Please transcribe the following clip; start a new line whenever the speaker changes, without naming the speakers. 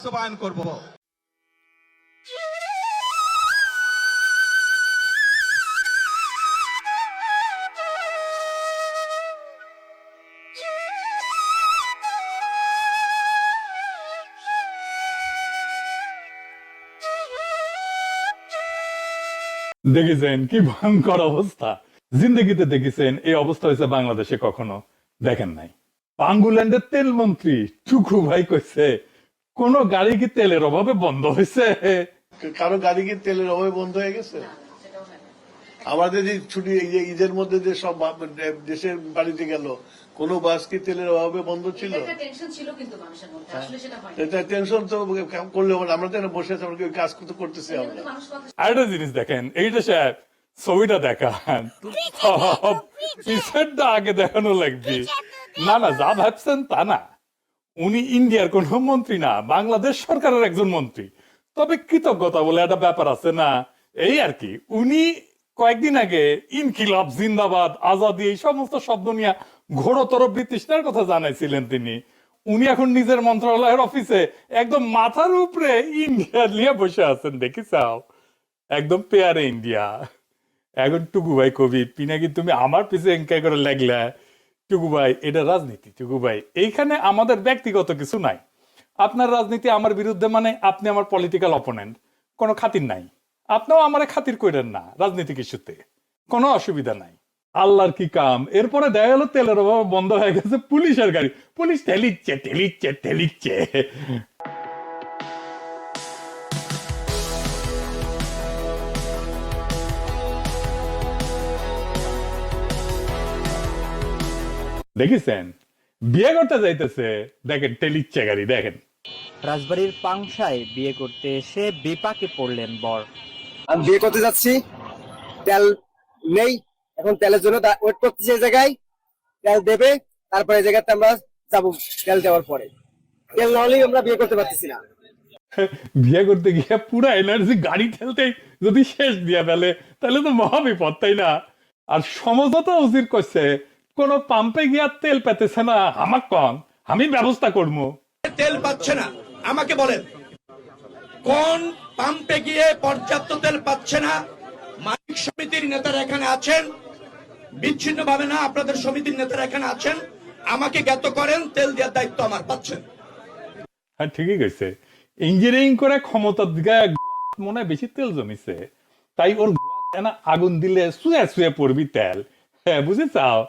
বাস্তবায়ন করব।
দেখেছেন কি ভয়ঙ্কর অবস্থা। জিন্দগিতে দেখেছেন এই অবস্থা হয়েছে বাংলাদেশে কখনো দেখেন নাই। পাঙ্গুল্যান্ডের তেল মন্ত্রী টুকু ভাই কইছে কোন গাড়ি কি তেলের অভাবে বন্ধ হয়েছে?
কারো গাড়ি কি তেলের অভাবে বন্ধ হয়ে গেছে? আমাদের এই ছুটি এই যে ঈদের মধ্যে যে সব দেশের বাড়িতে গেল, কোন বাস কি তেলের অভাবে বন্ধ ছিল? এটা টেনশন তো করলে হবে না। আমরা তো এখানে বসে আছি, আমরা কি ওই কাজ তো করতেছি আমরা।
আরেকটা জিনিস দেখেন, এইটা সাহেব ছবিটা দেখান, পিছনটা আগে দেখানো লাগবে। না না, যা ভাবছেন তা না। উনি ইন্ডিয়ার কোন মন্ত্রী না, বাংলাদেশ সরকারের একজন মন্ত্রী। তবে কৃতজ্ঞতা বলে একটা ব্যাপার আছে না, এই আর কি। উনি কয়েকদিন আগে ইনকিলাব জিন্দাবাদ আজাদি এই সমস্ত শব্দ নিয়ে ঘোরতর বিতৃষ্ণার কথা জানাইছিলেন তিনি। উনি এখন নিজের মন্ত্রণালয়ের অফিসে একদম মাথার উপরে ইন্ডিয়া নিয়ে বসে আছেন, দেখি চাও একদম পেয়ারে ইন্ডিয়া। এখন টুকু ভাই কবি পিনাকি তুমি আমার পিছে এঙ্কাই করে লাগলা। টুকু ভাই এটা রাজনীতি, টুকু ভাই এইখানে আমাদের ব্যক্তিগত কিছু নাই। আপনার রাজনীতি আমার বিরুদ্ধে মানে আপনি আমার পলিটিক্যাল অপোনেন্ট, কোনো খাতির নাই। আপনিও আমারে খাতির করেন না রাজনীতি কিছুতে, কোনো অসুবিধা নাই। আল্লাহর কি কাম, এরপরে দেখা গেল তেলের অভাবে বন্ধ হয়ে গেছে পুলিশের গাড়ি। পুলিশ ঠেলিচ্ছে ঠেলিচ্ছে ঠেলিচ্ছে। দেখেছেন বিয়ে করতে যাইতেছে, দেখেন ঠেলিচ্ছে গাড়ি দেখেন।
রাজবাড়ির পাংশায় বিয়ে করতে এসে বিপাকে পড়লেন বর।
আমি বিয়ে করতে যাচ্ছি, তেল নেই, এখন তেলের জন্য ওয়েট করতেছি এই জায়গায়। তেল দেবে, তারপরে এই জায়গাতে আমরা যাবো। তেল দেওয়ার পরে তেল না হলেই আমরা বিয়ে করতে পারতেছি না।
বিয়ে করতে গিয়ে পুরা এনার্জি গাড়ি ঠেলতে যদি শেষ দিয়ে ফেলে তাহলে তো মহা বিপদ, তাই না? আর সমঝোতা উচিত করছে, কোন পাম্পে গিয়া তেল পেতেছে না, আমার কম আমি ব্যবস্থা করবো।
তেল পাচ্ছে না, আমাকে বলেন কোন পাম্পে গিয়ে পর্যাপ্ত তেল পাচ্ছে না? মালিক সমিতির নেতারা এখানে আছেন, বিচ্ছিন্ন ভাবে না, আপনাদের সমিতির নেতারা এখানে আছেন, আমাকে জ্ঞাত করেন, তেল দেওয়ার দায়িত্ব আমার, পাচ্ছেন?
হ্যাঁ ঠিকই গেছে, ইঞ্জিনিয়ারিং করে ক্ষমতার দিকে মনে হয় বেশি তেল জমিছে, তাই ওর আগুন দিলে শুয়ে শুয়ে পড়বি তেল। হ্যাঁ বুঝে চাও।